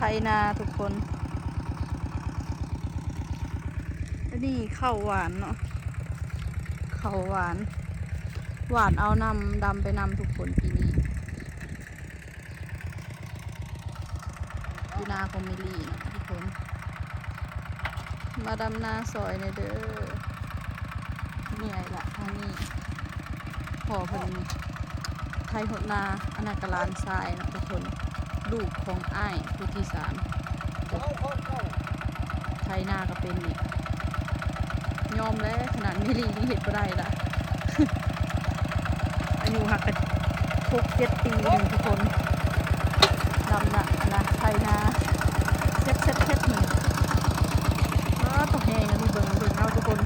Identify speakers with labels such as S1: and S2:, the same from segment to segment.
S1: ไทยนาทุกคนอันนี้ข้าวหวานเนาะข้าวหวานหวานเอานำดำไปนำทุกคนปีนี้อยู่นาคอมมิลี่เนาะทุกคนมาดำนาซอยในเด้อเหนื่อยละทางนี้พอเพิ่นไทยหดนาอนาคลานทรายเนาะทุกคนลูกของอ้ายผู้ที่สามไทยนาก็เป็นอีกยอมแล้วขนาดมิลียังเห็นบ่ได้ละ อายุหักกัน6-7 ปีหนึ่งทุกคนนำนะไทยนาเช็ดหนึ่งตกแหงอันนี้เบิ่งเอาทุกคน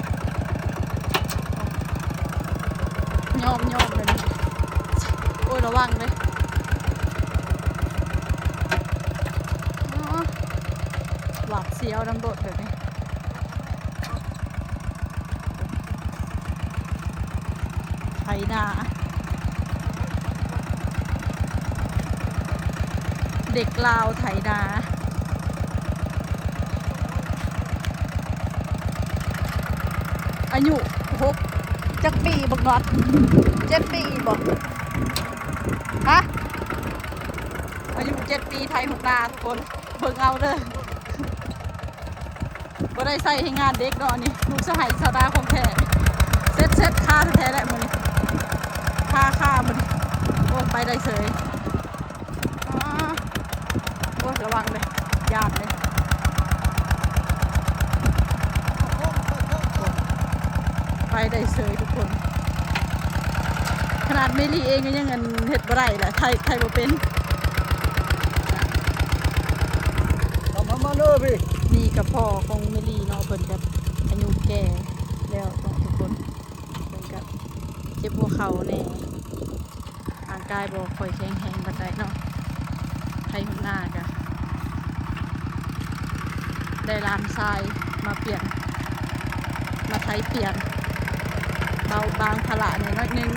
S1: ยอมเลยนะโอ้ยระวังเลยหวาดเสียวน้ำโดดแบบนี้ไถนาเด็กลาวไถนาอายุ6 จักปีบักน็อต7 ปีบอกฮะอายุ7 ปีไทยหกนาทุกคนเบิ่งเอาเด้อบ่ได้ใส่ให้งานเด็กเนาะนี่ลูกสหายชาวนาของแท้เซ็ตค่าแท้ๆแหละมื้อนี้ค่ามันโอ้ไปได้เฉยโอ้ระวังเลยยากเลยไปได้เฉยทุกคนขนาดเมลี่เองก็ยังเงินเห็ดบ่ได้แหละไทยบ่เป็น
S2: มาเลยพี่
S1: นี่กับพ่อของเมลี่เนาะเพิ่นกับอายุแก่แล้วทุกคนเพิ่นกับเจ็บหัวเข่าแน่ร่างกายบ่ค่อยแข็งแรงปานใดเนาะไทยหัวหน้ากะได้ลานทรายมาเปลี่ยนมาไทยเปลี่ยนเบาบางภาระหน่อยนึง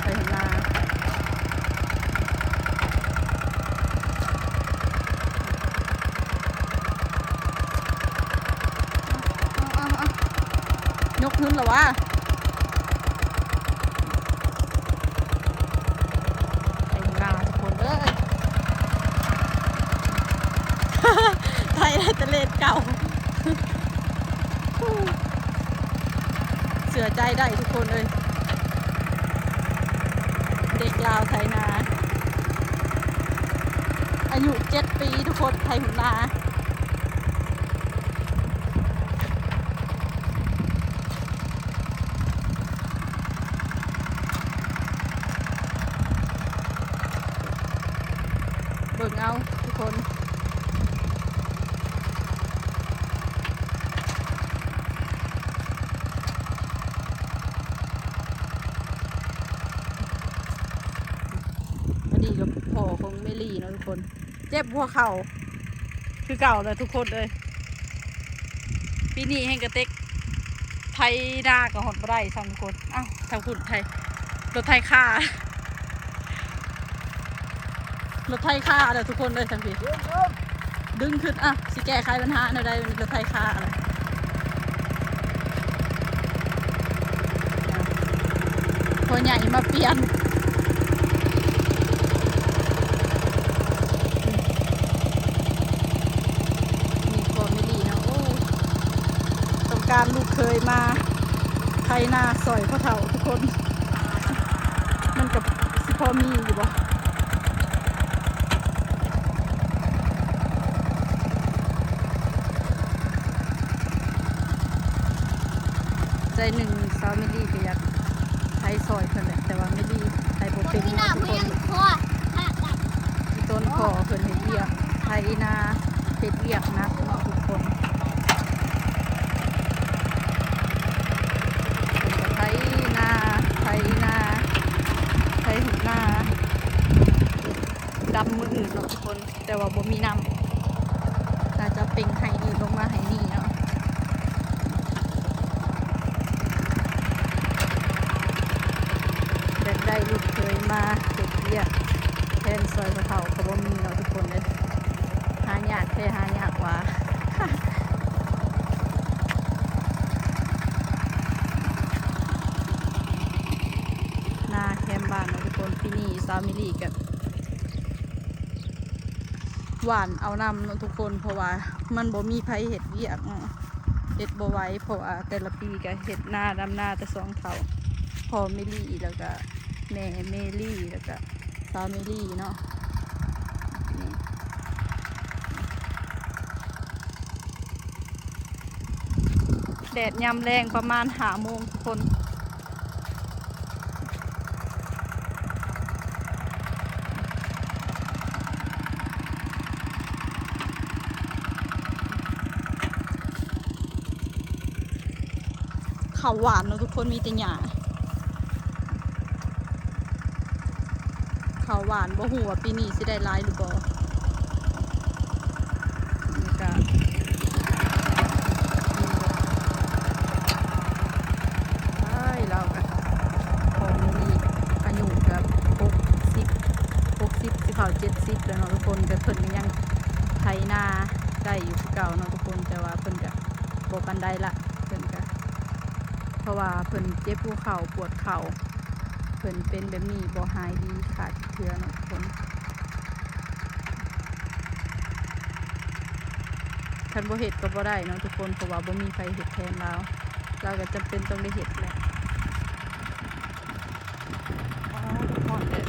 S1: ไทยหัวหน้าายกขึ้นหรอวะไทยนาทุกคนเอ้ย ไทยได้แต่เลนเก่า เสือใจได้ทุกคนเลยเด็กลาวไทยนาอายุ7 ปีทุกคนไทยหุนนาเบิ่งเอาทุกคนอันนี้กับพ่อของเมลี่เนาะทุกคนเจ็บหัวเข่าคือเก่าเลยทุกคนเลยปีนี้ให้กระเต็กไทยนากับหดบ่ได้สองคนอ้าวทางคุณไทยรถไทยค่ารถไทยค่าเดี๋ยวทุกคนเลยทั้งพี่ดึงขึ้นอ่ะสิแก้ไขปัญหาเดี๋ยวได้รถไทยค่าอะไรตัวใหญ่มาเปลี่ยนมีคนไม่ดีนะโอ้ต้องการลูกเคยมาไทยนาสอยพ่อเฒ่าทุกคนมันกับสิพอมีอยู่บ่ใจหนึ่งสาวไม่ดีก็อยากไทยซอยเพิ่นแหละแต่ว่าไม่ดีไทยบ่เป็นทุกคนที่ต้นคอเพิ่นเฮ็ดเวียกไทยนาเฮ็ดเวียกนักเนาะทุกคนไทยนาไทยหุนนาดำมืออื่นเนาะทุกคนแต่ว่าบ่มีน้ำอาจจะเป็นไห้นี่ลงมาไห้นี่เนาะได้ลูกเคยมาเก็บเวียกไท นซอยพะเฒ่าก็บ่มีเนาะทุกคนเลยหายากแท้หายากว่า นาแคมบ้านเนาะทุกคนปีนี้ซามิลีกับหวานเอานำเนาะทุกคนเพราะว่ามันบ่มีไผเห็ดเวียกเนาะเห็ดบ่ไหว้เพราะว่าแต่ละปีก็เห็ดหน้าดำหน้าแต่สองเท่าพ่อเมลี่แล้วก็แม่เมลี่แล้วก็ซามิลีเนาะแดดยำแรงประมาณ5 โมงทุกคนข้าวหวานเนาะทุกคนมีแต่หญ้าข้าวหวานบ่ฮู้ว่าปีนี้สิได้หลายหรือบ่นี่ก็ใช่เราก็พอมีอายุกับ60สิเข้า70แล้วเนาะทุกคนแต่เพิ่นก็ยังไถนาได้อยู่คือเก่าเนาะทุกคนแต่ว่าเพิ่นก็บ่ปานใดละเพิ่นก็เพราะว่าเพิ่นเจ็บหัวเข่าปวดเข่าเพิ่นเป็นแบบนี้บ่หายดีขาดเชื้อเนาะทุกคนคันบ่เฮ็ดก็บ่ได้เนาะทุกคนเพราะว่าบ่มีไฟเฮ็ดแทนเราก็จำเป็นต้องได้เฮ็ดแหละอ๋อหอดแดด